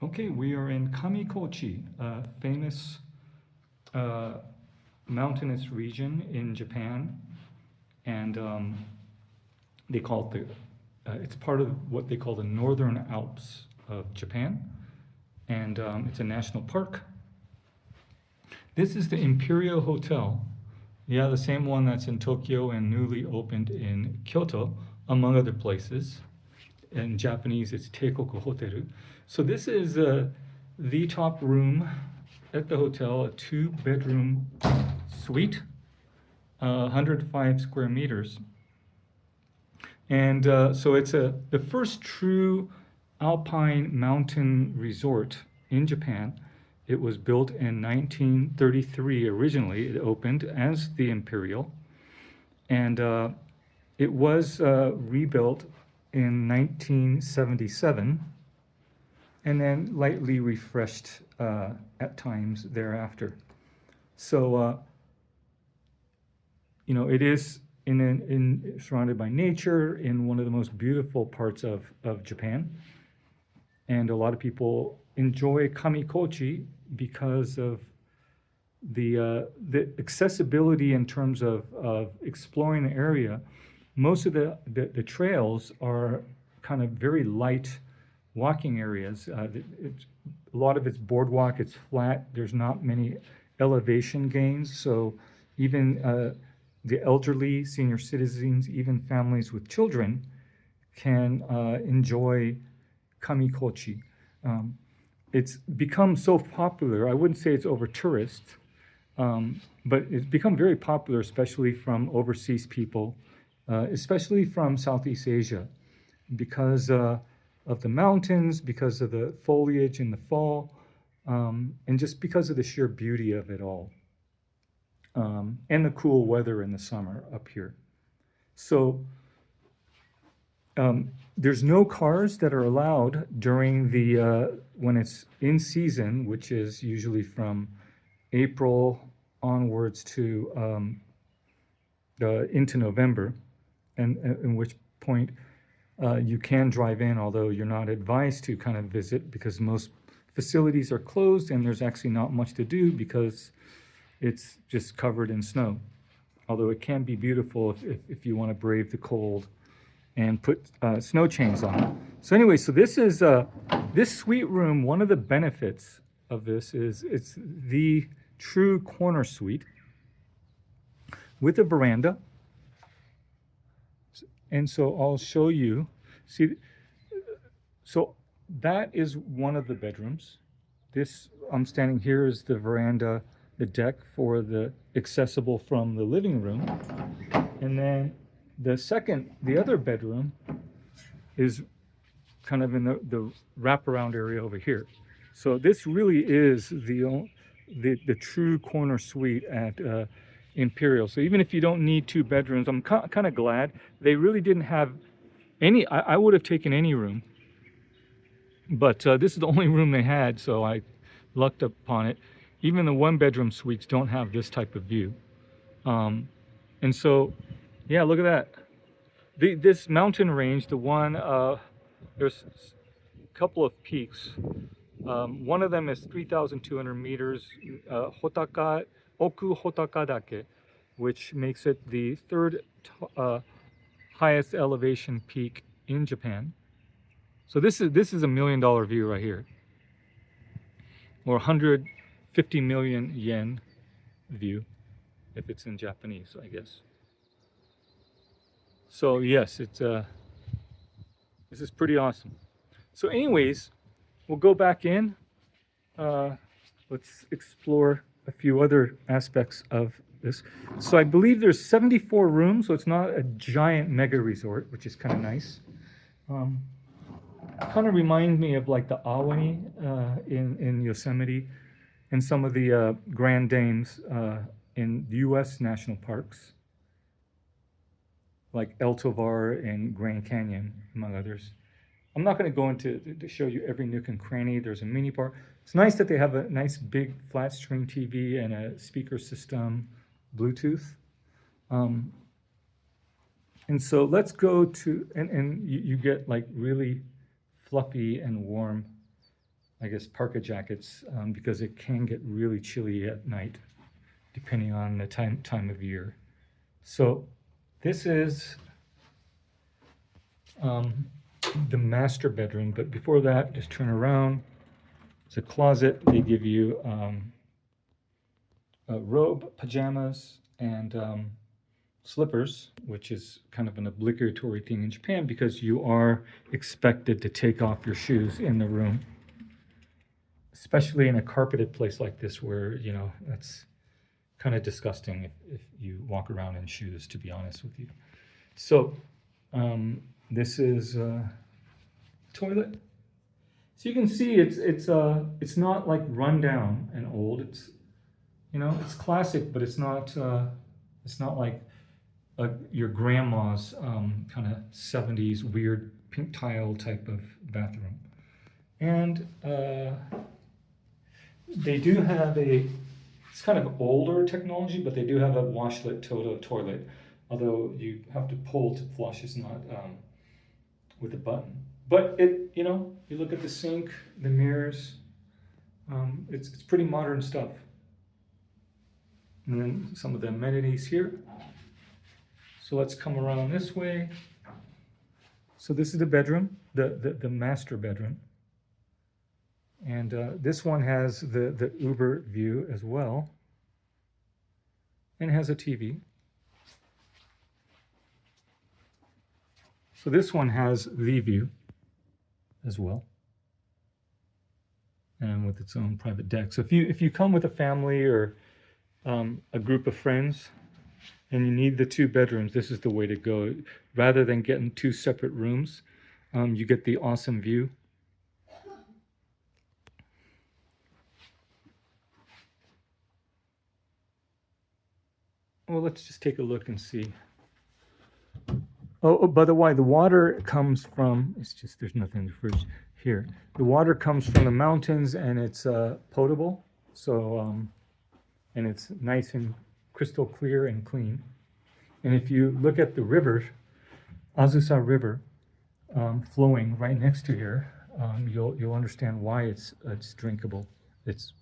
Okay, we are in Kamikochi, a famous mountainous region in Japan, and they call it it's part of what they call the Northern Alps of Japan, and it's a national park. This is the Imperial Hotel. Yeah, the same one that's in Tokyo and newly opened in Kyoto, among other places. In Japanese, it's Teikoku Hotel. So this is the top room at the hotel, a 2-bedroom suite, 105 square meters. And so it's the first true alpine mountain resort in Japan. It was built in 1933 originally. It opened as the Imperial. And it was rebuilt in 1977 and then lightly refreshed at times thereafter. So, it is surrounded by nature in one of the most beautiful parts of Japan. And a lot of people enjoy Kamikochi because of the accessibility in terms of exploring the area. Most of the trails are kind of very light walking areas. A lot of it's boardwalk, it's flat, there's not many elevation gains, so even the elderly, senior citizens, even families with children can enjoy Kamikochi. It's become so popular, I wouldn't say it's over tourist, but it's become very popular, especially from overseas people, especially from Southeast Asia, because of the mountains, because of the foliage in the fall, and just because of the sheer beauty of it all, and the cool weather in the summer up here. So there's no cars that are allowed during the when it's in season, which is usually from April onwards to into November, and in which point you can drive in, although you're not advised to kind of visit because most facilities are closed and there's actually not much to do because it's just covered in snow. Although it can be beautiful if you want to brave the cold and put snow chains on. So anyway, so this is this suite room. One of the benefits of this is it's the true corner suite with a veranda. And so I'll show you. See, so that is one of the bedrooms. This I'm standing here is the veranda, the deck for the accessible from the living room. And then the other bedroom is kind of in the wraparound area over here. So this really is the true corner suite at Imperial. So even if you don't need 2 bedrooms, I'm kind of glad they really didn't have any. I would have taken any room, but this is the only room they had, so I lucked upon it. Even the 1-bedroom suites don't have this type of view, and so yeah, look at that. This mountain range, the one there's a couple of peaks. One of them is 3,200 meters, Oku Hotaka Dake, which makes it the 3rd highest elevation peak in Japan. So this is $1 million view right here, or 150 million yen view, if it's in Japanese, I guess. So yes, this is pretty awesome. So anyways, we'll go back in. Let's explore a few other aspects of this. So I believe there's 74 rooms, so it's not a giant mega resort, which is kind of nice. Kind of reminds me of like the Aoi in Yosemite and some of the Grand Dames in U.S. national parks, like El Tovar and Grand Canyon, among others. I'm not going to go into to show you every nook and cranny. There's a mini park. It's nice that they have a nice big flat screen TV and a speaker system, Bluetooth. And so let's go to, and you get like really fluffy and warm I guess, parka jackets because it can get really chilly at night, depending on the time of year. So this is the master bedroom, but before that, just turn around. It's a closet. They give you a robe, pajamas, and slippers, which is kind of an obligatory thing in Japan because you are expected to take off your shoes in the room, especially in a carpeted place like this where, you know, that's kind of disgusting if you walk around in shoes, to be honest with you. So this is toilet. So you can see it's not like run down and old. It's, you know, it's classic, but it's not like your grandma's kind of 70s weird pink tile type of bathroom. And they do have it's kind of older technology, but they do have a washlet Toto toilet, although you have to pull to flush. It's not with a button. But you know, you look at the sink, the mirrors, it's pretty modern stuff. And then some of the amenities here. So let's come around this way. So this is the bedroom, the master bedroom. And this one has the Uber view as well. And it has a TV. So this one has the view as well. And with its own private deck. So if you come with a family or a group of friends, and you need the 2 bedrooms, this is the way to go. Rather than getting 2 separate rooms, you get the awesome view. Well, let's just take a look and see. Oh, by the way, the water comes from, it's just, there's nothing in the fridge here. The water comes from the mountains and it's potable. So, and it's nice and crystal clear and clean. And if you look at the river, Azusa River, flowing right next to here, you'll understand why it's drinkable. It's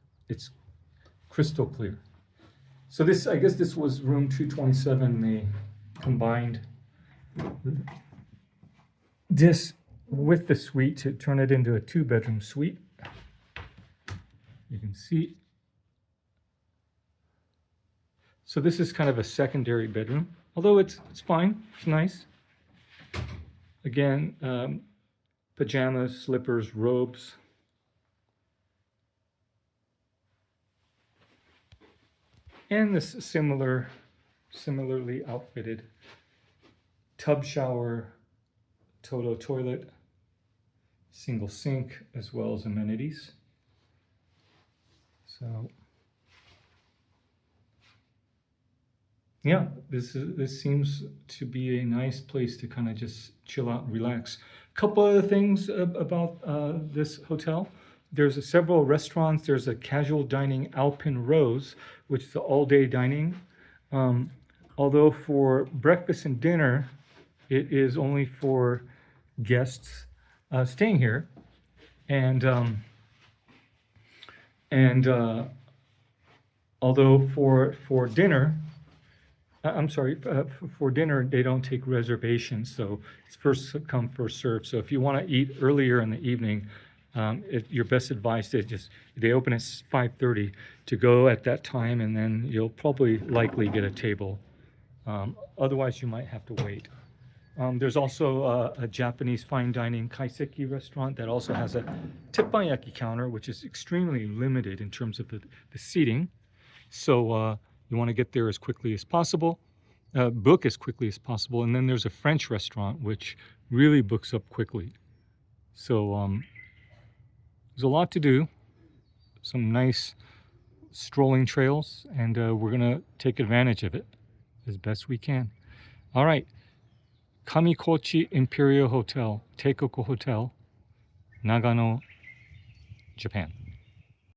crystal clear. So this, I guess this was room 227. They combined this with the suite to turn it into a 2-bedroom suite. You can see. So this is kind of a secondary bedroom, although it's fine, it's nice. Again, pajamas, slippers, robes. And this similarly outfitted tub shower, Toto toilet, single sink, as well as amenities. So yeah, this seems to be a nice place to kind of just chill out and relax. A couple other things about this hotel. There's several restaurants. There's a casual dining Alpine Rose, which is all-day dining. Although for breakfast and dinner, it is only for guests staying here. And although for dinner, for dinner, they don't take reservations, so it's first come, first serve. So if you want to eat earlier in the evening, your best advice is they open at 5:30 to go at that time, and then you'll likely get a table. Otherwise, you might have to wait. There's also a Japanese fine dining kaiseki restaurant that also has a teppanyaki counter, which is extremely limited in terms of the seating. So you want to get there as quickly as possible, book as quickly as possible. And then there's a French restaurant, which really books up quickly. So there's a lot to do, some nice strolling trails, and we're going to take advantage of it as best we can. All right. Kamikochi Imperial Hotel, Teikoku Hotel, Nagano, Japan.